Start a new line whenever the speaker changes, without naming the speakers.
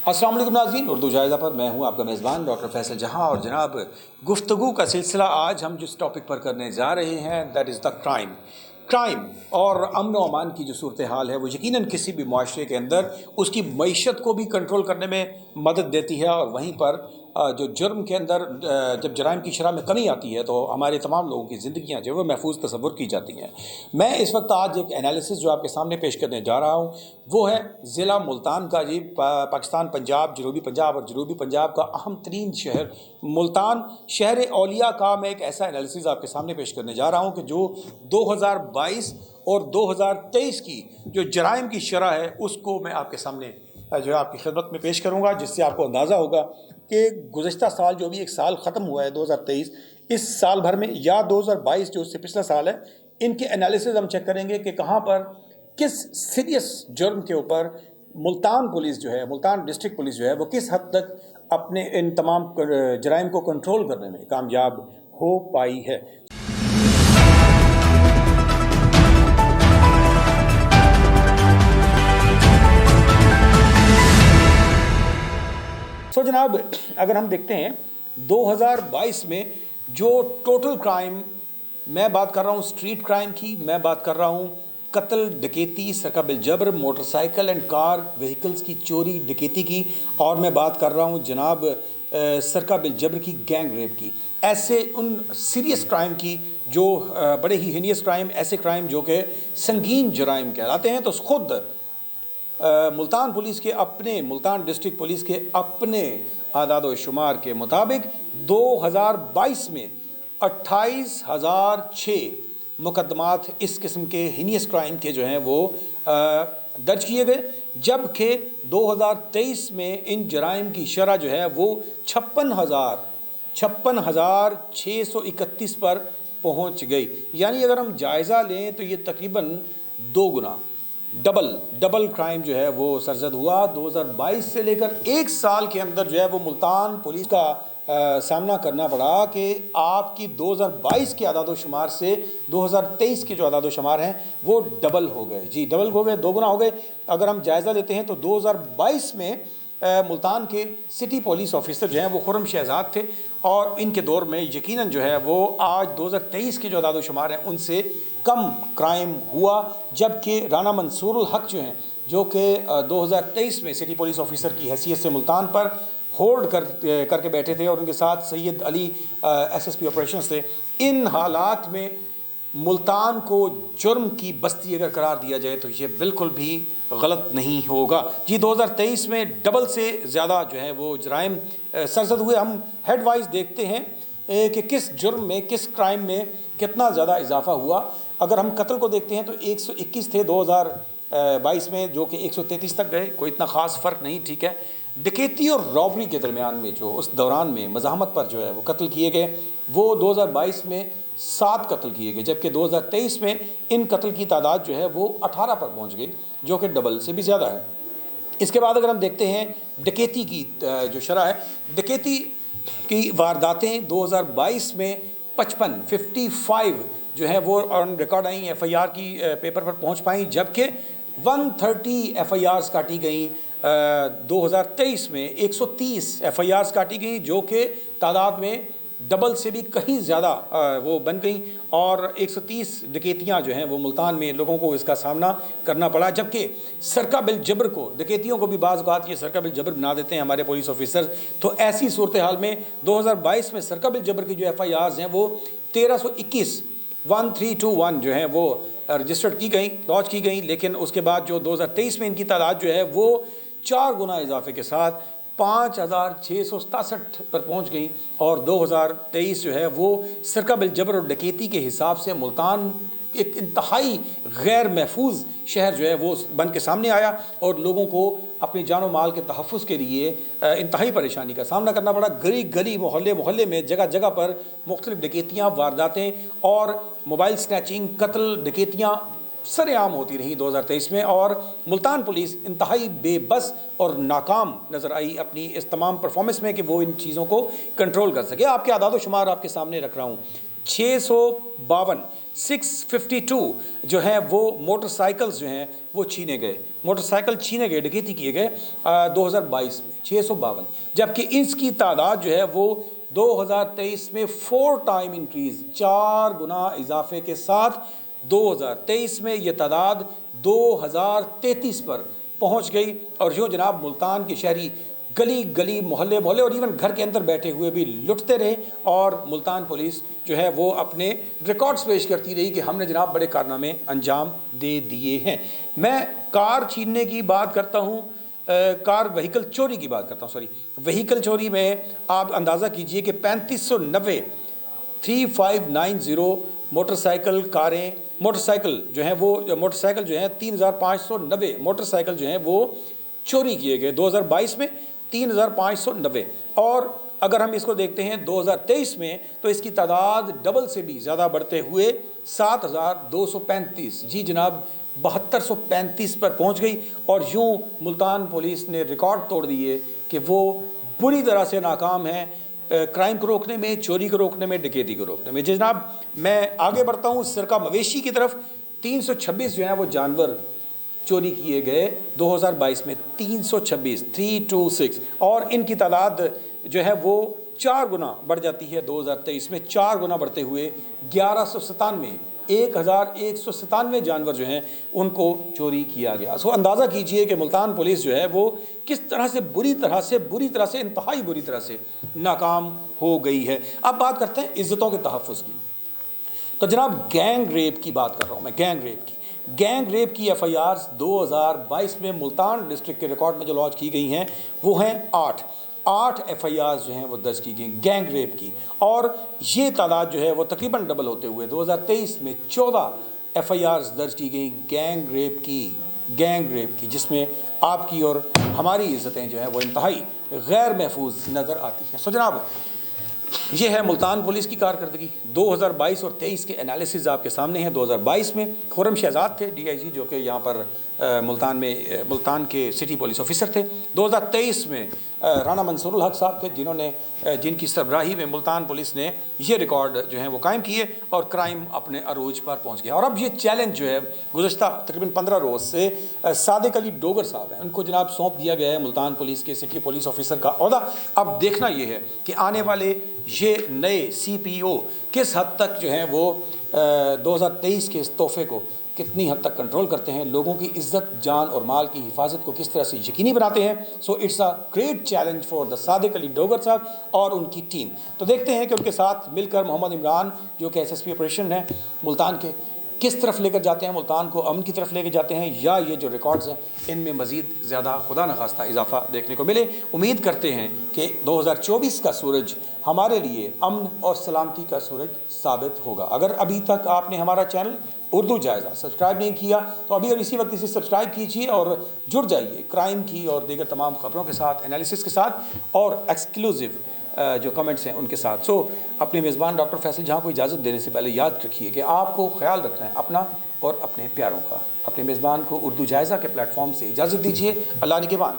अस्सलाम वालेकुम नाज़रीन, उर्दू जायज़ा पर मैं हूं आपका मेज़बान डॉक्टर फैसल जहां। और जनाब, गुफ्तगू का सिलसिला आज हम जिस टॉपिक पर करने जा रहे हैं दैट इज़ द क्राइम और अमन व अमान की जो सूरत हाल है वो यकीनन किसी भी माशरे के अंदर उसकी मईशत को भी कंट्रोल करने में मदद देती है। और वहीं पर जो जुर्म के अंदर जब जराइम की शरह में कमी आती है तो हमारे तमाम लोगों की ज़िंदगियाँ जो है वो महफूज तस्वुर की जाती हैं। मैं इस वक्त आज एक एनालिसिस जो आपके सामने पेश करने जा रहा हूँ वो है ज़िला मुल्तान का। जी, पाकिस्तान, पंजाब, जनूबी पंजाब और जनूबी पंजाब का अहम तरीन शहर मुल्तान, शहर औलिया का मैं एक ऐसा एनालिसिस आपके सामने पेश करने जा रहा हूँ कि जो 2022 और 2023 की जो जराइम की शरह है उसको मैं आपके सामने जो है आपकी खिदमत में पेश करूँगा, जिससे आपको अंदाज़ा होगा कि गुज़श्ता साल जो भी एक साल ख़त्म हुआ है 2023, इस साल भर में या 2022 जो उससे पिछला साल है, इनके एनालिसिस हम चेक करेंगे कि कहाँ पर किस सीरियस जुर्म के ऊपर मुल्तान पुलिस जो है, मुल्तान डिस्ट्रिक्ट पुलिस जो है वो किस हद तक अपने इन तमाम जराइम को कंट्रोल करने में कामयाब हो पाई है। तो जनाब, अगर हम देखते हैं 2022 में जो टोटल क्राइम, मैं बात कर रहा हूँ स्ट्रीट क्राइम की, मैं बात कर रहा हूँ कत्ल, डकैती, सरका बिल जबर, मोटरसाइकिल एंड कार व्हीकल्स की चोरी डकैती की, और मैं बात कर रहा हूँ जनाब सरका बिल जबर की, गैंग रेप की, ऐसे उन सीरियस क्राइम की जो बड़े ही हिनियस क्राइम, ऐसे क्राइम जो कि संगीन जराइम कहलाते हैं। तो खुद मुल्तान पुलिस के अपने, मुल्तान डिस्ट्रिक्ट पुलिस के अपने आदाद व शुमार के मुताबिक 2022 में 28,006 मुकदमात इस किस्म के हिनियस क्राइम के जो हैं वो दर्ज किए गए, जबकि 2023 में इन जराइम की शरह जो है वो 56,631 पर पहुंच गई। यानी अगर हम जायज़ा लें तो ये तकरीबन 2 गुना डबल क्राइम जो है वो सरजद हुआ 2022 से लेकर एक साल के अंदर जो है वो मुल्तान पुलिस का सामना करना पड़ा कि आपकी 2022 के आदाद शुमार से 2023 के जो आदाद शुमार हैं वो डबल हो गए। जी, डबल हो गए, 2 गुना हो गए। अगर हम जायज़ा लेते हैं तो 2022 में मुल्तान के सिटी पुलिस ऑफिसर जो हैं वो खुर्रम शहजाद थे, और इनके दौर में यकीनन जो है वो आज 2023 के जो आदाद शुमार हैं उनसे कम क्राइम हुआ। जबकि राना मंसूरुल हक जो हैं, जो कि 2023 में सिटी पुलिस ऑफिसर की हैसियत से मुल्तान पर होल्ड करके बैठे थे और उनके साथ सैयद अली SSP ऑपरेशंस थे, इन हालात में मुल्तान को जुर्म की बस्ती अगर करार दिया जाए तो ये बिल्कुल भी गलत नहीं होगा। जी, 2023 में डबल से ज़्यादा जो है वो जराइम सरजद हुए। हम हेड वाइज देखते हैं कि किस जुर्म में, किस क्राइम में कितना ज़्यादा इजाफा हुआ। अगर हम कत्ल को देखते हैं तो 121 थे 2022 में, जो कि 133 तक गए, कोई इतना ख़ास फ़र्क नहीं, ठीक है। डकैती और रॉबरी के दरमियान में जो उस दौरान में मज़ाहमत पर जो है वो कत्ल किए गए, वो 2022 में 7 कत्ल किए गए, जबकि 2023 में इन कत्ल की तादाद जो है वो 18 पर पहुंच गई, जो कि डबल से भी ज़्यादा है। इसके बाद अगर हम देखते हैं डकैती की जो शरह है, डकैती की वारदातें 2022 में 55 जो है वो ऑन रिकॉर्ड आई, FIR की पेपर पर पहुंच पाई, जबकि 130 FIRs काटी गई। 2023 में 130 FIRs काटी गई, जो कि तादाद में डबल से भी कहीं ज़्यादा वो बन गई, और 130 डकैतियाँ जो हैं वो मुल्तान में लोगों को इसका सामना करना पड़ा। जबकि सरका बिल जबर को, डकैतियों को भी बाज़ औक़ात ये सरका बिल जबर बना देते हैं हमारे पुलिस ऑफिसर। तो ऐसी सूरत हाल में 2022 में सरका बिल जबर की जो FIRs हैं वो 1321 जो है वो रजिस्टर्ड की गई, लॉन्च की गई। लेकिन उसके बाद जो 2023 में इनकी तादाद जो है वो 4 गुना इजाफे के साथ 5,667 पर पहुंच गई, और 2023 जो है वो सरका बिल जबर और डकैती के हिसाब से मुल्तान एक इंतहाई गैर महफूज शहर जो है वो बन के सामने आया, और लोगों को अपनी जान व माल के तहफ़्फ़ुज़ के लिए इंतहाई परेशानी का सामना करना पड़ा। गली गली, मोहल्ले में जगह जगह पर मुख्तलिफ़ डकैतियाँ, वारदातें और मोबाइल स्नैचिंग, कत्ल, डकैतियाँ सरेआम होती रही 2023 में, और मुल्तान पुलिस इंतहाई बेबस और नाकाम नज़र आई अपनी इस तमाम परफॉर्मेंस में कि वो इन चीज़ों को कंट्रोल कर सके। आपके आदाद शुमार आपके सामने रख रहा हूँ। 652 652 जो है वो मोटरसाइकिल्स जो हैं वो छीने गए, मोटरसाइकिल छीने गए, डकैती किए गए 2022 में 652, जबकि इसकी तादाद जो है वो 2023 में 4 टाइम इंक्रीज, 4 गुना इजाफे के साथ 2023 में ये तादाद 2033 पर पहुंच गई। और यूँ जनाब मुल्तान के शहरी गली गली मोहल्ले मोहल्ले और इवन घर के अंदर बैठे हुए भी लुटते रहे और मुल्तान पुलिस जो है वो अपने रिकॉर्ड्स पेश करती रही कि हमने जनाब बड़े कारनामे अंजाम दे दिए हैं। मैं कार छीनने की बात करता हूँ, कार व्हीकल चोरी की बात करता हूँ, सॉरी व्हीकल चोरी में आप अंदाज़ा कीजिए कि 3590 3590 मोटरसाइकिल कारें, मोटरसाइकिल जो हैं वो मोटरसाइकिल जो हैं 3590 मोटरसाइकिल जो हैं वो चोरी किए गए 2022 में 3590। और अगर हम इसको देखते हैं 2023 में तो इसकी तादाद डबल से भी ज़्यादा बढ़ते हुए 7235, जी जनाब 7235 पर पहुंच गई। और यूं मुल्तान पुलिस ने रिकॉर्ड तोड़ दिए कि वो बुरी तरह से नाकाम है क्राइम को रोकने में, चोरी को रोकने में, डकैती को रोकने में। जनाब मैं आगे बढ़ता हूँ सरका मवेशी की तरफ। 326 जो है वो जानवर चोरी किए गए 2022 में, 326 और इनकी तादाद जो है वो 4 गुना बढ़ जाती है 2023 में, 4 गुना बढ़ते हुए 1197 जानवर जो हैं उनको चोरी किया गया। सो अंदाज़ा कीजिए कि मुल्तान पुलिस जो है वो किस तरह से बुरी तरह से इंतहाई बुरी तरह से नाकाम हो गई है। अब बात करते हैं इज़्ज़तों के तहफ़्फ़ुज़ की। तो जनाब गैंग रेप की बात कर रहा हूँ मैं, गैंग रेप की FIRs 2022 में मुल्तान डिस्ट्रिक्ट के रिकॉर्ड में जो लॉन्च की गई हैं वो हैं 8 FIRs जो हैं वो दर्ज की गई गैंग रेप की। और ये तादाद जो है वो तकरीबन डबल होते हुए 2023 में 14 FIRs दर्ज की गई गैंग रेप की, जिसमें आपकी और हमारी इज़्ज़तें जो हैं वो इंतहाई गैर महफूज नज़र आती हैं। सो जनाब ये है मुल्तान पुलिस की कारकर्दगी 2022 और 23 के एनालिसिस आपके सामने हैं। 2022 में खुर्रम शहजाद थे DIG जो कि यहाँ पर मुल्तान के सिटी पुलिस ऑफिसर थे। 2023 में राना मंसूरुल हक साहब थे जिनकी सरबराही में मुल्तान पुलिस ने ये रिकॉर्ड जो है वो कायम किए और क्राइम अपने अरूज पर पहुँच गया। और अब ये चैलेंज जो है गुज़श्ता तकरीबन 15 रोज़ से सादिक अली डोगर साहब हैं, उनको जनाब सौंप दिया गया है मुल्तान पुलिस के सिटी पुलिस ऑफिसर का ओहदा। अब देखना ये है कि आने वाले ये नए CPO किस हद तक जो हैं वो 2023 के इस तोहफे को कितनी हद तक कंट्रोल करते हैं, लोगों की इज्जत जान और माल की हिफाजत को किस तरह से यकीनी बनाते हैं। So it's a great challenge for the Sadiq Ali Dogar साहब और उनकी टीम। तो देखते हैं कि उनके साथ मिलकर मोहम्मद इमरान जो कि SSP ऑपरेशन है मुल्तान के, किस तरफ लेकर जाते हैं, मुल्तान को अमन की तरफ लेकर जाते हैं, या ये जो रिकॉर्ड्स हैं इनमें मज़ीद ज़्यादा खुदा न खास्ता इजाफा देखने को मिले। उम्मीद करते हैं कि 2024 का सूरज हमारे लिए अमन और सलामती का सूरज साबित होगा। अगर अभी तक आपने हमारा चैनल उर्दू जायज़ा सब्सक्राइब नहीं किया तो अभी और इसी वक्त इसे सब्सक्राइब कीजिए और जुड़ जाइए क्राइम की और दीगर तमाम ख़बरों के साथ, एनालिसिस के साथ और एक्सक्लूसिव जो कमेंट्स हैं उनके साथ। सो अपने मेज़बान डॉक्टर फैसल जहाँ को इजाज़त देने से पहले याद रखिए कि आपको ख्याल रखना है अपना और अपने प्यारों का। अपने मेज़बान को उर्दू जायज़ा के प्लेटफॉर्म से इजाज़त दीजिए। अल्लाह निगहबान।